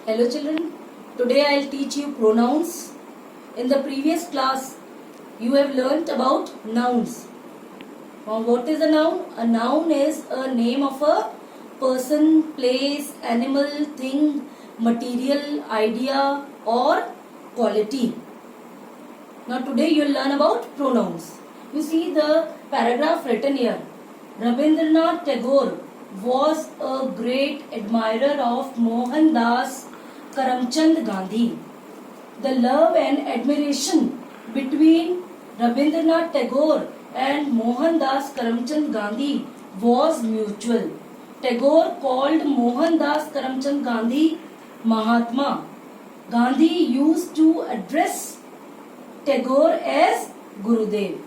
Hello children, today I will teach you pronouns. In the previous class, you have learnt about nouns. Now what is a noun? A noun is a name of a person, place, animal, thing, material, idea or quality. Now today you will learn about pronouns. You see the paragraph written here. Rabindranath Tagore was a great admirer of Mohandas Karamchand Gandhi. The love and admiration between Rabindranath Tagore and Mohandas Karamchand Gandhi was mutual. Tagore called Mohandas Karamchand Gandhi Mahatma. Gandhi used to address Tagore as Gurudev.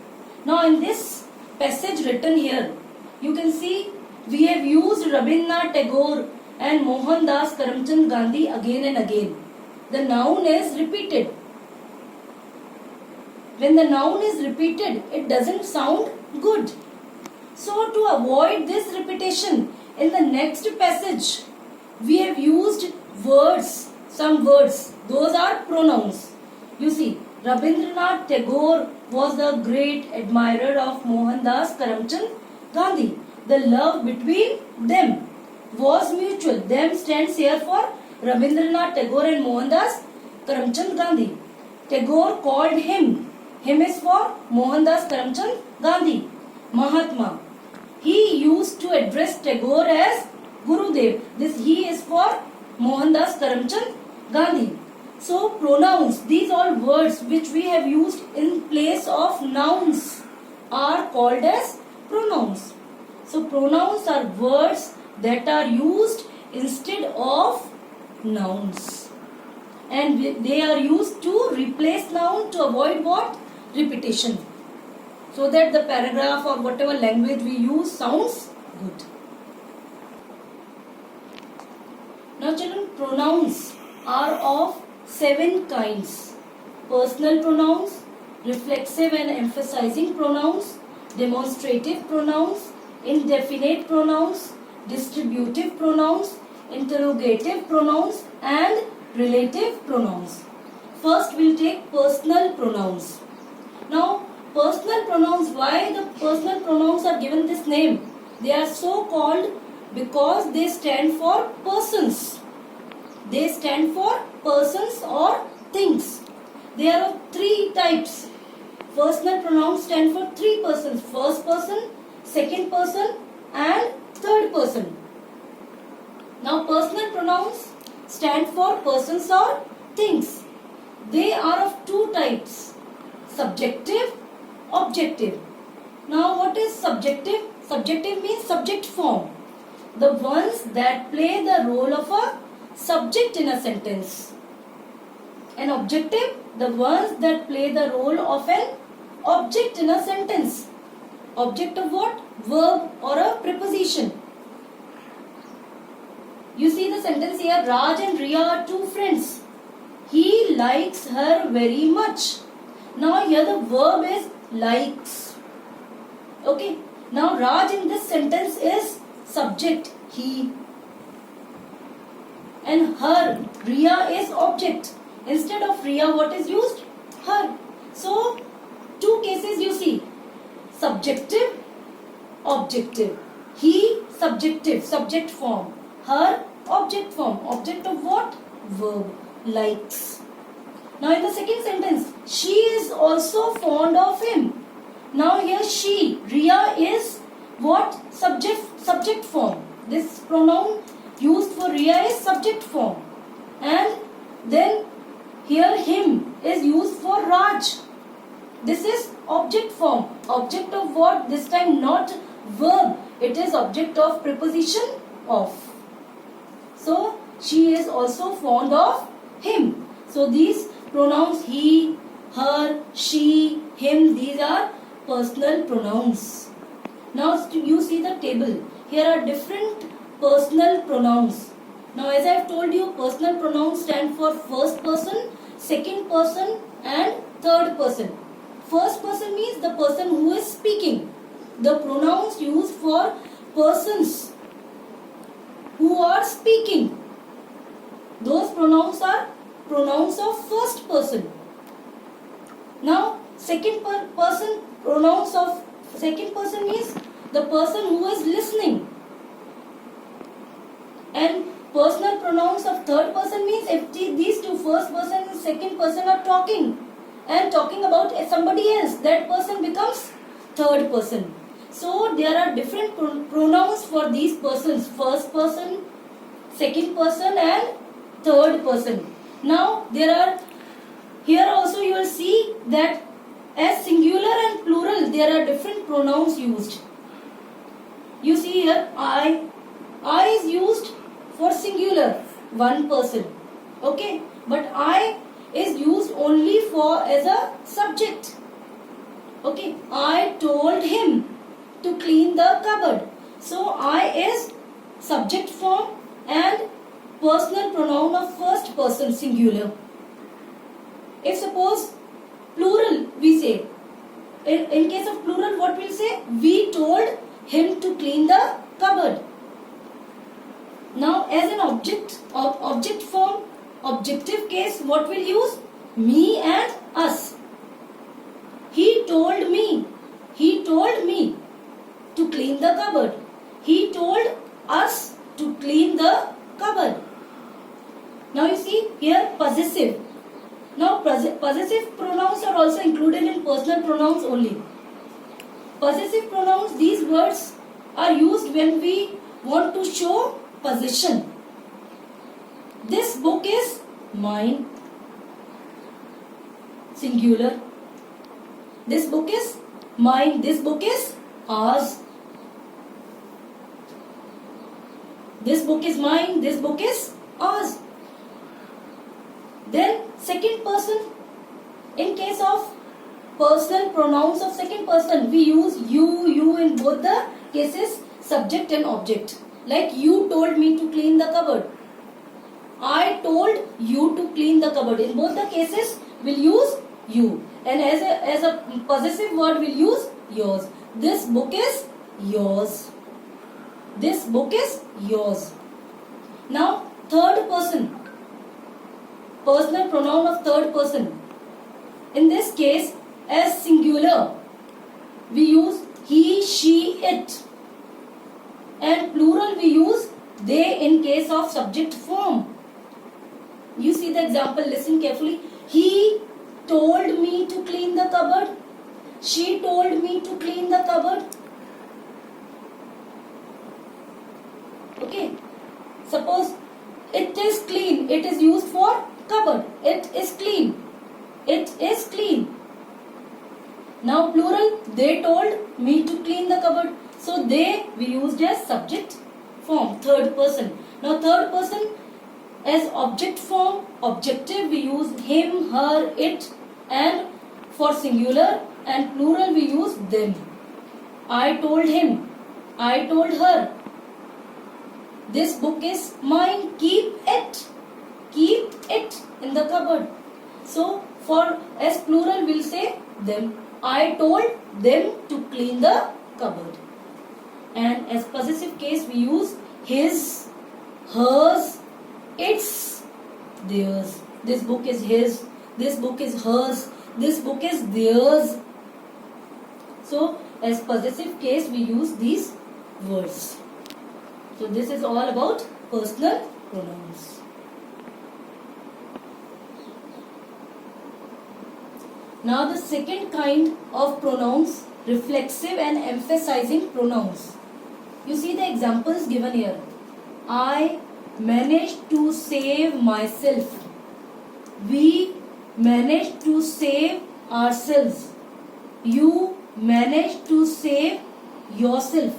Now in this passage written here, you can see we have used Rabindranath Tagore and Mohandas Karamchand Gandhi again and again. The noun is repeated. When the noun is repeated, it doesn't sound good. So to avoid this repetition, in the next passage, we have used words, some words. Those are pronouns. You see, Rabindranath Tagore was the great admirer of Mohandas Karamchand Gandhi. The love between them was mutual. Them stands here for Rabindranath Tagore and Mohandas Karamchand Gandhi. Tagore called him. Him is for Mohandas Karamchand Gandhi, Mahatma. He used to address Tagore as Gurudev. This he is for Mohandas Karamchand Gandhi. So pronouns, these all words which we have used in place of nouns are called as pronouns. So pronouns are words that are used instead of nouns. And they are used to replace noun to avoid what? Repetition. So that the paragraph or whatever language we use sounds good. Now children, pronouns are of 7 kinds. Personal pronouns, reflexive and emphasizing pronouns, demonstrative pronouns, indefinite pronouns, distributive pronouns, interrogative pronouns and relative pronouns. First we will take personal pronouns. Now personal pronouns, why the personal pronouns are given this name? They are so called because they stand for persons. They stand for persons or things. There are 3 types. Personal pronouns stand for 3 persons. First person, second person and third person. Now personal pronouns stand for persons or things. They are of 2 types. Subjective, objective. Now what is subjective? Subjective means subject form. The ones that play the role of a subject in a sentence. And objective, the ones that play the role of an object in a sentence. Object of what? Verb or a preposition. You see the sentence here, Raj and Riya are 2 friends. He likes her very much. Now here the verb is likes. Okay. Now Raj in this sentence is subject, he. And her, Riya is object. Instead of Riya, what is used? Her. So 2 cases you see. Subjective, objective. He, subjective, subject form. Her, object form. Object of what? Verb, likes. Now in the second sentence, she is also fond of him. Now here she, Riya is what? Subject form. This pronoun used for Riya is subject form. And then here him is used for Raj. This is object form. Object of what? This time not verb. It is object of preposition of. So she is also fond of him. So these pronouns he, her, she, him, these are personal pronouns. Now you see the table. Here are different personal pronouns. Now as I have told you, personal pronouns stand for first person, second person and third person. First person means the person who is speaking. The pronouns used for persons who are speaking. those pronouns are pronouns of first person. Now second person pronouns of second person means the person who is listening, and personal pronouns of third person means if these two, first person and second person, are talking and talking about somebody else, that person becomes third person. So there are different pronouns for these persons: first person, second person and third person. Now there are, here also you will see that as singular and plural there are different pronouns used. You see here I is used for singular, one person, okay, but I is used only for as a subject. Okay, I told him to clean the cupboard. So I is subject form and personal pronoun of first person, singular. If suppose plural we say, in case of plural what we'll say? We told him to clean the cupboard. Now as an object form, objective case, what we'll use? Me and us. He told me to clean the cupboard. He told us to clean the cupboard. Now you see here possessive. Now possessive pronouns are also included in personal pronouns only. Possessive pronouns, these words are used when we want to show possession. This book is mine, singular. This book is mine. This book is ours. This book is mine. This book is ours. Then second person, in case of personal pronouns of second person, we use you in both the cases, subject and object. Like you told me to clean the cupboard. I told you to clean the cupboard. In both the cases, we'll use you. And as a possessive word, we'll use yours. This book is yours. This book is yours. Now, third person. Personal pronoun of third person. In this case, as singular, we use he, she, it. And plural, we use they in case of subject form. You see the example, listen carefully. He told me to clean the cupboard. She told me to clean the cupboard. Okay. Suppose it is clean. It is used for cupboard. It is clean. It is clean. Now plural, they told me to clean the cupboard. So they we used as subject form, third person. Now third person as object form, objective, we use him, her, it, and for singular and plural we use them. I told him. I told her. This book is mine. Keep it. Keep it in the cupboard. So for as plural we'll say them. I told them to clean the cupboard. And as possessive case we use his, hers, its, theirs. This book is his. This book is hers. This book is theirs. So as possessive case we use these words. So this is all about personal pronouns. Now the second kind of pronouns, reflexive and emphasizing pronouns. You see the examples given here. I managed to save myself. We managed to save ourselves. You managed to save yourself.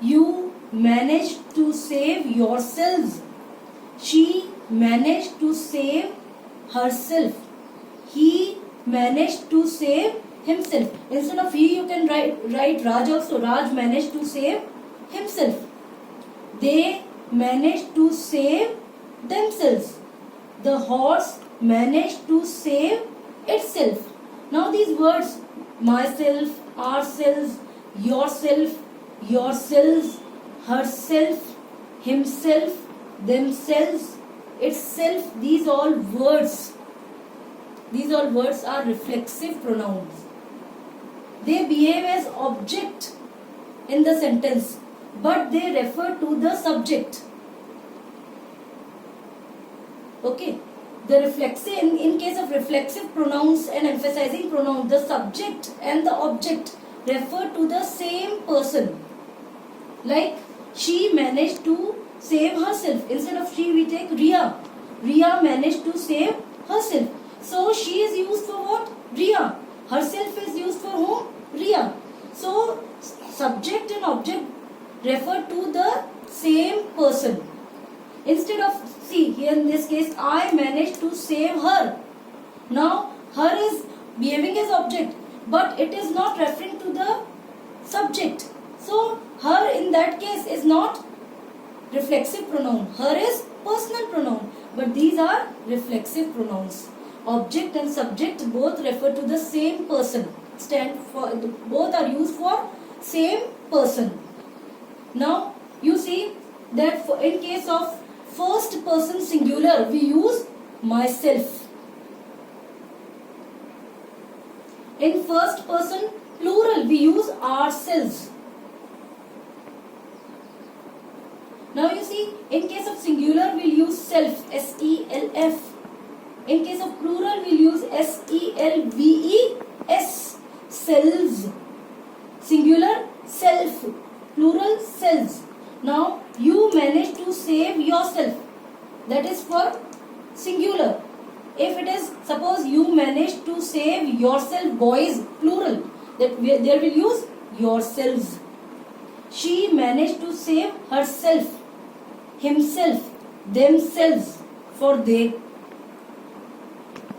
You managed to save yourselves. She managed to save herself. He managed to save himself. Instead of he, you can write Raj also. Raj managed to save himself. They managed to save themselves. The horse managed to save itself. Now these words, myself, ourselves, yourself, yourselves, herself, himself, themselves, itself. These all words are reflexive pronouns. They behave as object in the sentence, but they refer to the subject. Okay. The reflexive, in case of reflexive pronouns and emphasizing pronouns, the subject and the object refer to the same person. Like, she managed to save herself. Instead of she, we take Riya. Riya managed to save herself. So she is used for what? Riya. Herself is used for whom? Riya. So subject and object refer to the same person. Instead of, see here in this case, I managed to save her. Now her is behaving as object, but it is not referring to the subject. So her in that case is not reflexive pronoun. Her is personal pronoun. But these are reflexive pronouns. Object and subject both refer to the same person. Both are used for same person. Now you see that in case of first person singular, we use myself. In first person plural, we use ourselves. Now you see, in case of singular, we'll use self, S-E-L-F. In case of plural, we'll use S-E-L-V-E-S, selves. Singular, self. Plural, selves. Now, you managed to save yourself. That is for singular. If it is, suppose you managed to save yourself, boys, plural, there will use yourselves. She managed to save herself, himself, themselves, for they.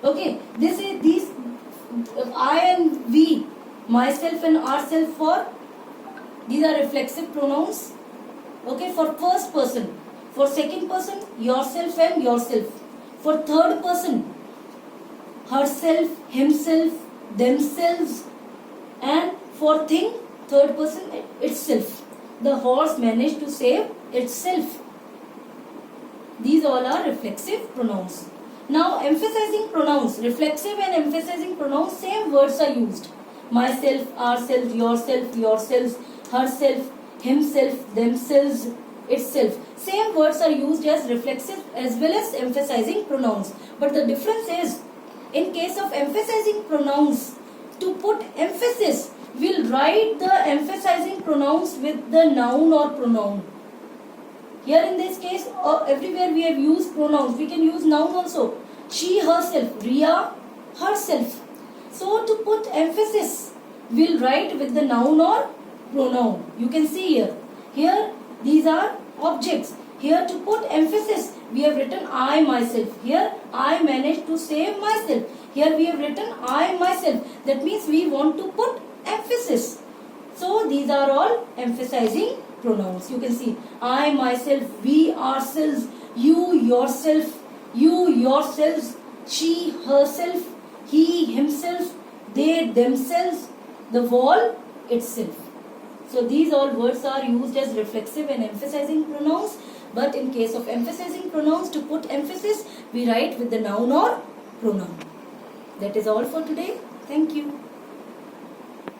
Okay, this is these I and we, myself and ourself, for these are reflexive pronouns. Okay, for first person. For second person, yourself and yourself. For third person, herself, himself, themselves. And for thing, third person, itself. The horse managed to save itself. These all are reflexive pronouns. Now, emphasizing pronouns, reflexive and emphasizing pronouns, same words are used. Myself, ourselves, yourself, yourselves, herself, himself, themselves, itself. Same words are used as reflexive as well as emphasizing pronouns. But the difference is, in case of emphasizing pronouns, to put emphasis, we'll write the emphasizing pronouns with the noun or pronoun. Here in this case, everywhere we have used pronouns. We can use noun also. She, herself, Riya, herself. So to put emphasis, we'll write with the noun or pronoun. You can see here. Here, these are objects. Here to put emphasis, we have written I, myself. Here, I managed to save myself. Here we have written I, myself. That means we want to put emphasis. So these are all emphasizing pronouns. You can see I, myself, we, ourselves, you, yourself, you, yourselves, she, herself, he, himself, they, themselves, the wall, itself. So these all words are used as reflexive and emphasizing pronouns. But in case of emphasizing pronouns, to put emphasis, we write with the noun or pronoun. That is all for today. Thank you.